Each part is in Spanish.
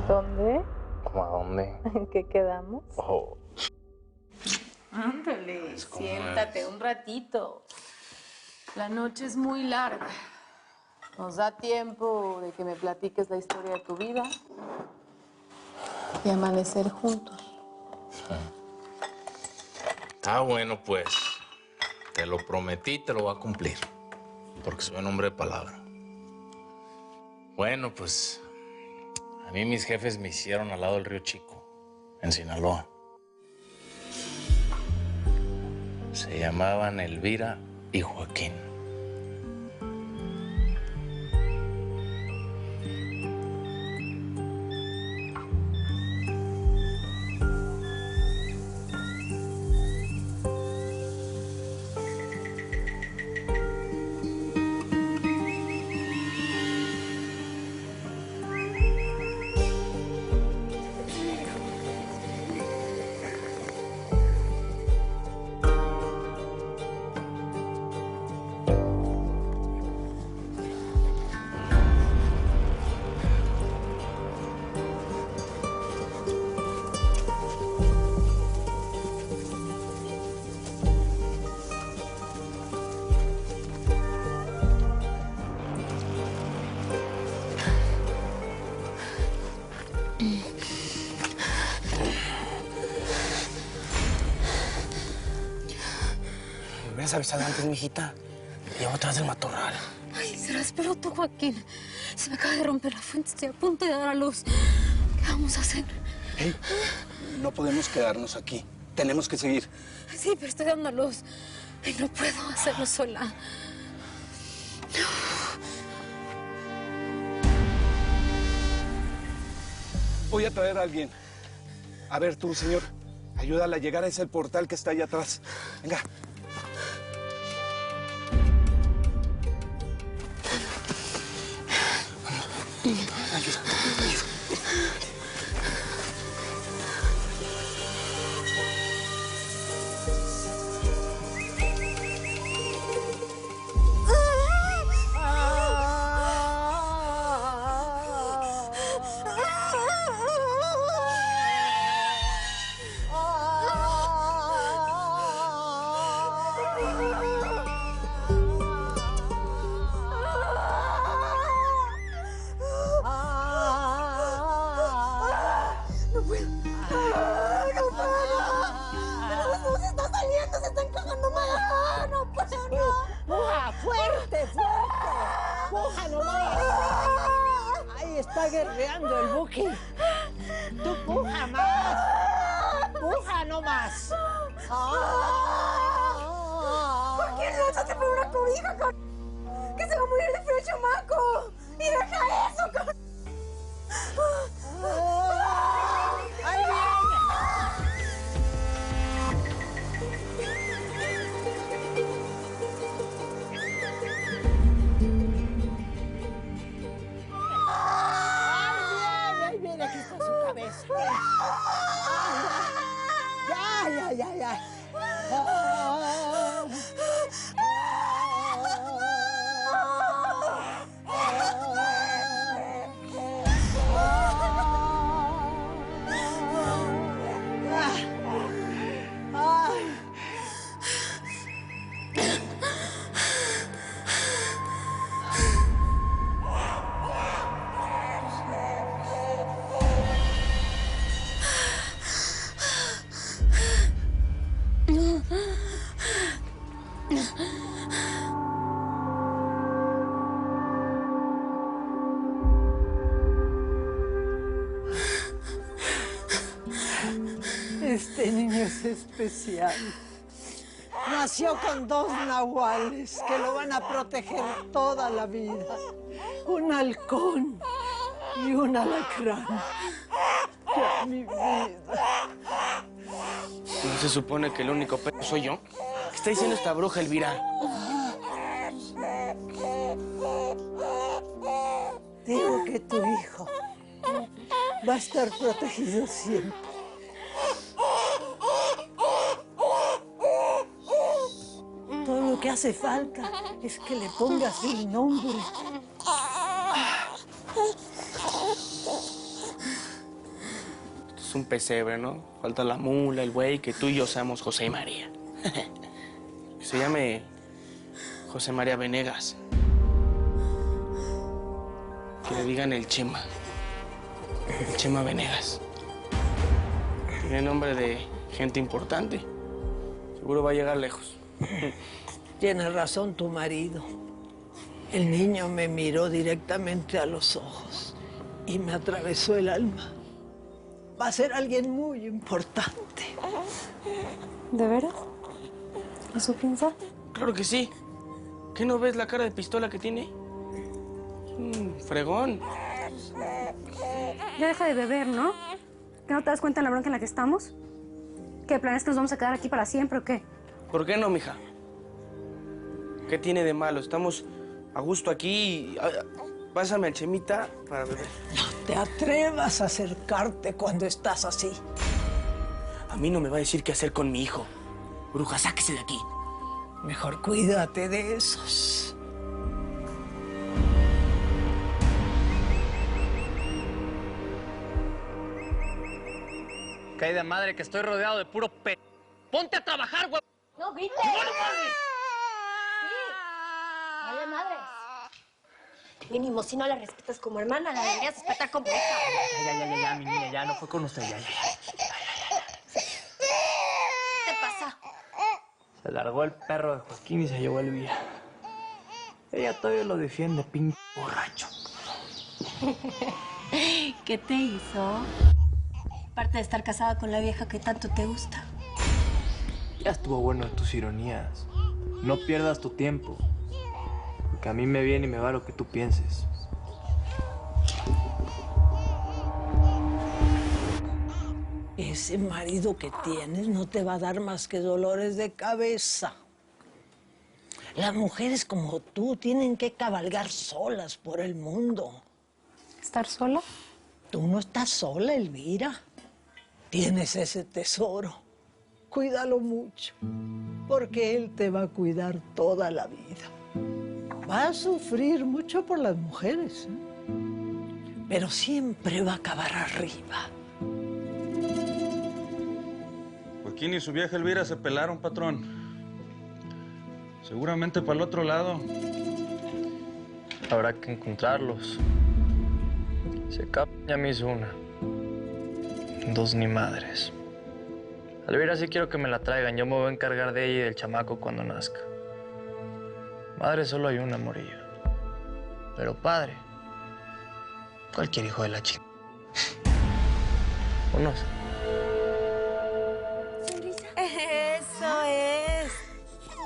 ¿Dónde? ¿Cómo a dónde? ¿En qué quedamos? Oh. Ándale, siéntate un ratito. La noche es muy larga. Nos da tiempo de que me platiques la historia de tu vida y amanecer juntos. Está bueno, pues. Te lo prometí, te lo voy a cumplir. Porque soy un hombre de palabra. Bueno, pues... a mí mis jefes me hicieron al lado del Río Chico, en Sinaloa. Se llamaban Elvira y Joaquín. Me hubieras avisado antes, mijita. Me llevo atrás del matorral. Ay, serás pero tú, Joaquín. Se me acaba de romper la fuente, estoy a punto de dar a luz. ¿Qué vamos a hacer? Hey, no podemos quedarnos aquí. Tenemos que seguir. Sí, pero estoy dando a luz. Ay, no puedo hacerlo sola. Voy a traer a alguien. A ver, tú, señor, ayúdala a llegar a ese portal que está allá atrás. Venga. ¡Puja! ¡Fuerte, fuerte! ¡Puja nomás! ¡Ahí está guerreando el Buki! ¡Tú puja más! ¡Puja nomás! ¿Por qué no echaste por una cobija, con... que se va a morir de frío el chamaco? ¡Y deja eso, con... ¡Ahí viene! Ahí viene, aquí está su cabeza. Ya. Este niño es especial. Nació con 2 nahuales que lo van a proteger toda la vida. Un halcón y un alacrán. Ya, mi vida. ¿No se supone que el único perro soy yo? ¿Qué está diciendo esta bruja, Elvira? Digo que tu hijo va a estar protegido siempre. Todo lo que hace falta es que le pongas el nombre. un pesebre, ¿no? Falta la mula, el buey, que tú y yo seamos José y María. Que se llame José María Venegas. Que le digan el Chema. El Chema Venegas. Tiene nombre de gente importante. Seguro va a llegar lejos. Tiene razón tu marido. El niño me miró directamente a los ojos y me atravesó el alma. Va a ser alguien muy importante. ¿De veras? ¿Eso piensa? Claro que sí. ¿Qué no ves la cara de pistola que tiene? Fregón. Ya deja de beber, ¿no? ¿Que no te das cuenta de la bronca en la que estamos? ¿Qué planes que nos vamos a quedar aquí para siempre o qué? ¿Por qué no, mija? ¿Qué tiene de malo? Estamos a gusto aquí. Pásame al Chemita para beber. No te atrevas a acercarte cuando estás así. A mí no me va a decir qué hacer con mi hijo. Bruja, sáquese de aquí. Mejor cuídate de esos. Caída madre, que estoy rodeado de puro pe... ¡Ponte a trabajar, güey! ¡No grites! ¡Vale, madres! Mínimo, si no la respetas como hermana, la deberías respetar como hija. Ya, mi niña, ya, no fue con usted, ya. ¿Qué te pasa? Se largó el perro de Joaquín y se llevó el Elvira. Ella todavía lo defiende, pinche borracho. ¿Qué te hizo? Aparte de estar casada con la vieja que tanto te gusta. Ya estuvo bueno de tus ironías. No pierdas tu tiempo. Porque a mí me viene y me va lo que tú pienses. Ese marido que tienes no te va a dar más que dolores de cabeza. Las mujeres como tú tienen que cabalgar solas por el mundo. ¿Estar sola? Tú no estás sola, Elvira. Tienes ese tesoro. Cuídalo mucho, porque él te va a cuidar toda la vida. Va a sufrir mucho por las mujeres, ¿eh? Pero siempre va a acabar arriba. Joaquín y su vieja Elvira se pelaron, patrón. Seguramente para el otro lado. Habrá que encontrarlos. Se capa ya me hizo una. Dos ni madres. Elvira sí quiero que me la traigan. Yo me voy a encargar de ella y del chamaco cuando nazca. Madre solo hay una, Morillo. Pero padre, cualquier hijo de la chica. ¿O no? Eso es.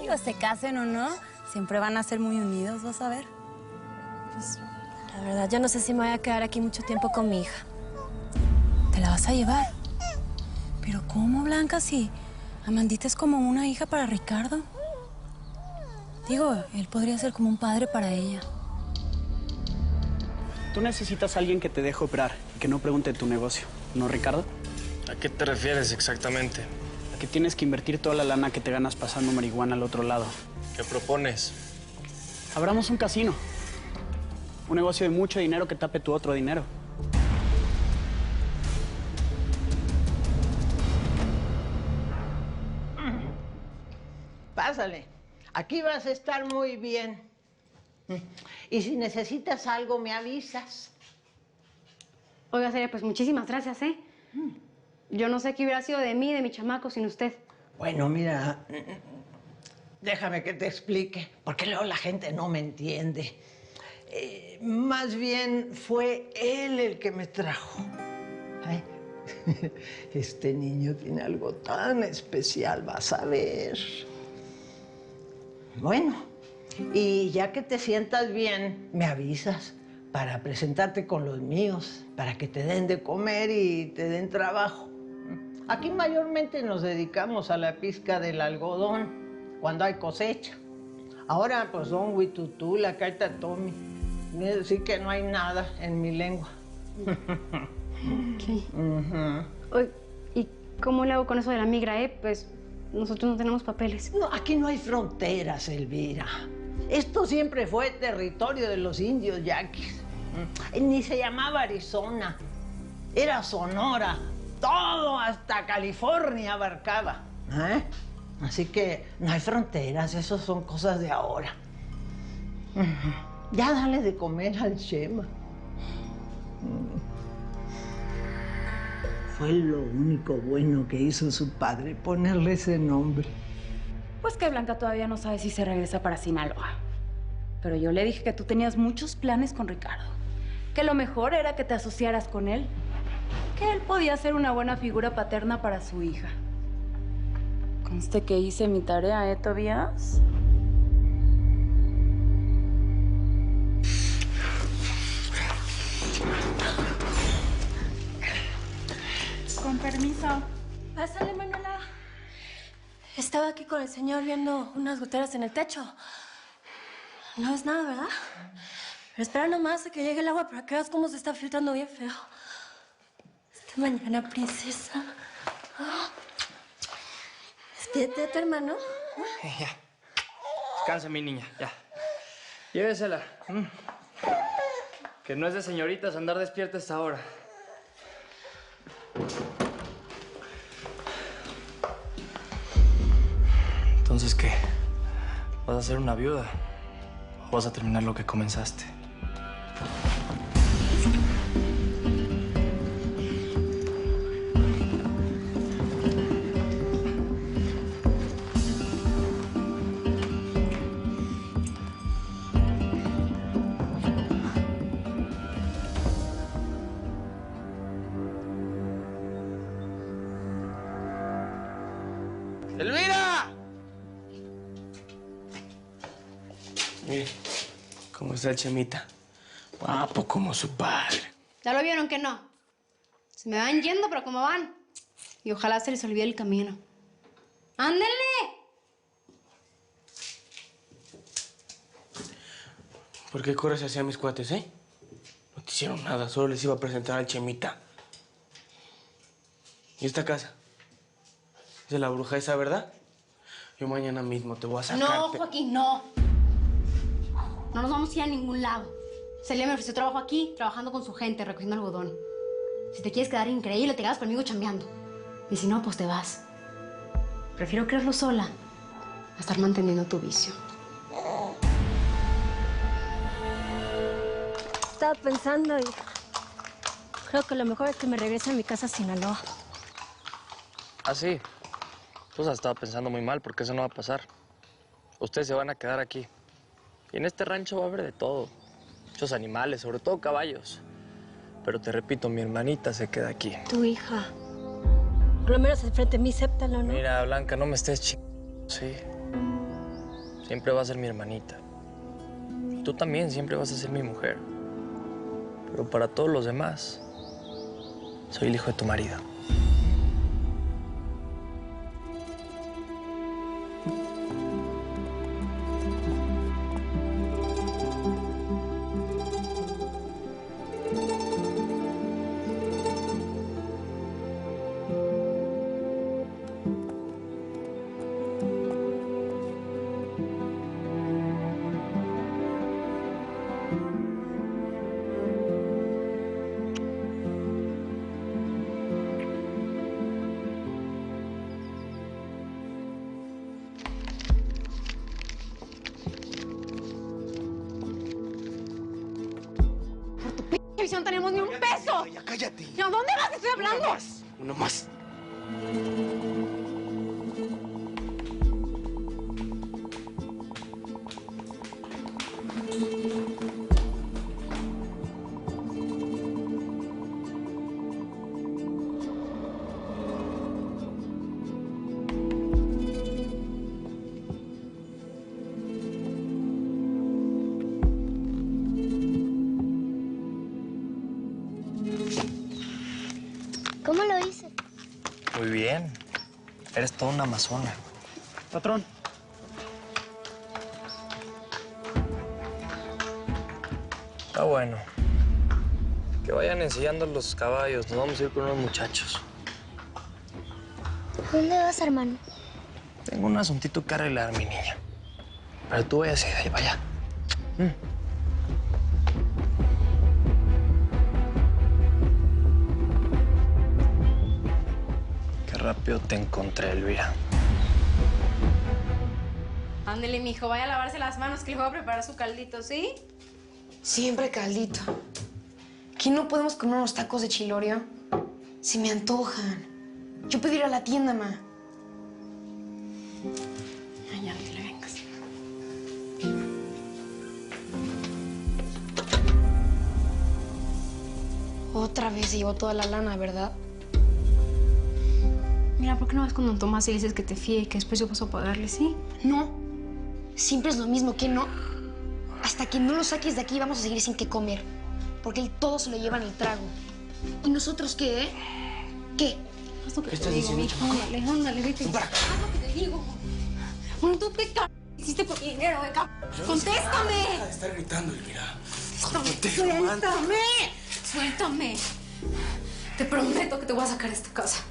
Digo, se casen o no, siempre van a ser muy unidos, vas a ver. Pues, la verdad, yo no sé si me voy a quedar aquí mucho tiempo con mi hija. ¿Te la vas a llevar? Pero ¿cómo, Blanca, si Amandita es como una hija para Ricardo? Digo, él podría ser como un padre para ella. Tú necesitas a alguien que te deje operar y que no pregunte tu negocio, ¿no, Ricardo? ¿A qué te refieres exactamente? A que tienes que invertir toda la lana que te ganas pasando marihuana al otro lado. ¿Qué propones? Abramos un casino. Un negocio de mucho dinero que tape tu otro dinero. Pásale. Aquí vas a estar muy bien. Y si necesitas algo, me avisas. Oiga, Celia, pues muchísimas gracias, ¿eh? Yo no sé qué hubiera sido de mí y de mi chamaco sin usted. Bueno, mira, déjame que te explique, porque luego la gente no me entiende. Más bien fue él el que me trajo. Ay, este niño tiene algo tan especial, vas a ver. Bueno, y ya que te sientas bien, me avisas para presentarte con los míos, para que te den de comer y te den trabajo. Aquí mayormente nos dedicamos a la pizca del algodón cuando hay cosecha. Ahora, pues, don Huitutú, la carta Tommy. Quiere decir que no hay nada en mi lengua. ¿Qué? Oye, ¿y cómo le hago con eso de la migra, Pues nosotros no tenemos papeles. No, aquí no hay fronteras, Elvira. Esto siempre fue territorio de los indios yaquis. Ni se llamaba Arizona. Era Sonora. todo hasta California abarcaba. ¿Eh? Así que no hay fronteras, eso son cosas de ahora. Ya dale de comer al Chema. Fue lo único bueno que hizo su padre, ponerle ese nombre. Pues que Blanca todavía no sabe si se regresa para Sinaloa. Pero yo le dije que tú tenías muchos planes con Ricardo. Que lo mejor era que te asociaras con él. Que él podía ser una buena figura paterna para su hija. Conste que hice mi tarea, ¿eh, Tobías? Con permiso. Pásale, Manuela. Estaba aquí con el señor viendo unas goteras en el techo. No es nada, ¿verdad? Pero espera nomás a que llegue el agua para que veas cómo se está filtrando bien feo. Esta mañana, princesa. Despídete de tu hermano. Ya. Descansa, mi niña, ya. Llévesela. Que no es de señoritas andar despierta a esta hora. Entonces, ¿qué? ¿Vas a ser una viuda? ¿O vas a terminar lo que comenzaste? ¡Elvira! Mire, ¿cómo está el Chemita? Guapo como su padre. ¿Ya lo vieron que no? Se me van yendo, pero ¿cómo van? Y ojalá se les olvide el camino. ¡Ándenle! ¿Por qué corres hacia mis cuates, eh? No te hicieron nada, solo les iba a presentar al Chemita. ¿Y esta casa? ¿Es de la bruja esa, verdad? Yo mañana mismo te voy a sacar. No, Joaquín, no. No nos vamos a ir a ningún lado. Celia me ofreció trabajo aquí, trabajando con su gente, recogiendo algodón. Si te quieres quedar increíble, te quedas conmigo chambeando. Y si no, pues te vas. Prefiero creerlo sola a estar manteniendo tu vicio. Estaba pensando y creo que lo mejor es que me regrese a mi casa a Sinaloa. Ah, sí. Pues estaba pensando muy mal, porque eso no va a pasar. Ustedes se van a quedar aquí. Y en este rancho va a haber de todo. Muchos animales, sobre todo caballos. Pero te repito, mi hermanita se queda aquí. Tu hija. Por lo menos enfrente de mí, acéptalo, ¿no? Mira, Blanca, no me estés chingando, sí. Siempre va a ser mi hermanita. Y tú también siempre vas a ser mi mujer. Pero para todos los demás, soy el hijo de tu marido. No tenemos ni un peso. Ya cállate. ¿A dónde vas? Estoy hablando. Uno más. ¿Cómo lo hice? Muy bien. Eres toda una amazona. Patrón. Está bueno. Que vayan enseñando los caballos. Nos vamos a ir con unos muchachos. ¿Dónde vas, hermano? Tengo un asuntito que arreglar, mi niña. Pero tú váyase de ahí, vaya. rápido te encontré, Elvira. Ándele, mijo, vaya a lavarse las manos que le voy a preparar su caldito, ¿sí? Siempre caldito. ¿Aquí no podemos comer unos tacos de chilorio? Se me antojan. Yo puedo ir a la tienda, ma. Ay, ya no te le vengas. Otra vez se llevó toda la lana, ¿verdad? Mira, ¿por qué no vas con don Tomás y le dices que te fíe y que después yo paso a pagarle, sí? No. Siempre es lo mismo, ¿qué no? Hasta que no lo saques de aquí vamos a seguir sin qué comer. Porque él todo se lo lleva en el trago. ¿Y nosotros qué, ¿Qué? Haz lo que ¿Qué te estás digo, diciendo, mijo. Ándale, ándale, vete. Ven para acá. Haz lo que te digo. Bueno, ¿tú qué hiciste por mi dinero, ¡Contéstame! Deja de estar gritando, Elvira. ¡Suéltame! ¡Suéltame! Te prometo que te voy a sacar de esta casa.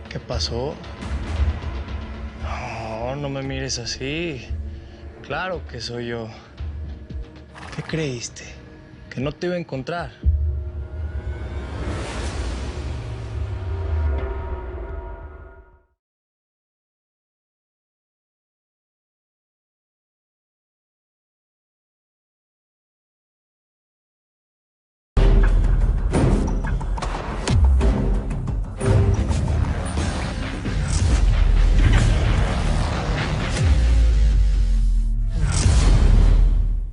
¿Qué pasó? No, no me mires así. Claro que soy yo. ¿Qué creíste? ¿Que no te iba a encontrar?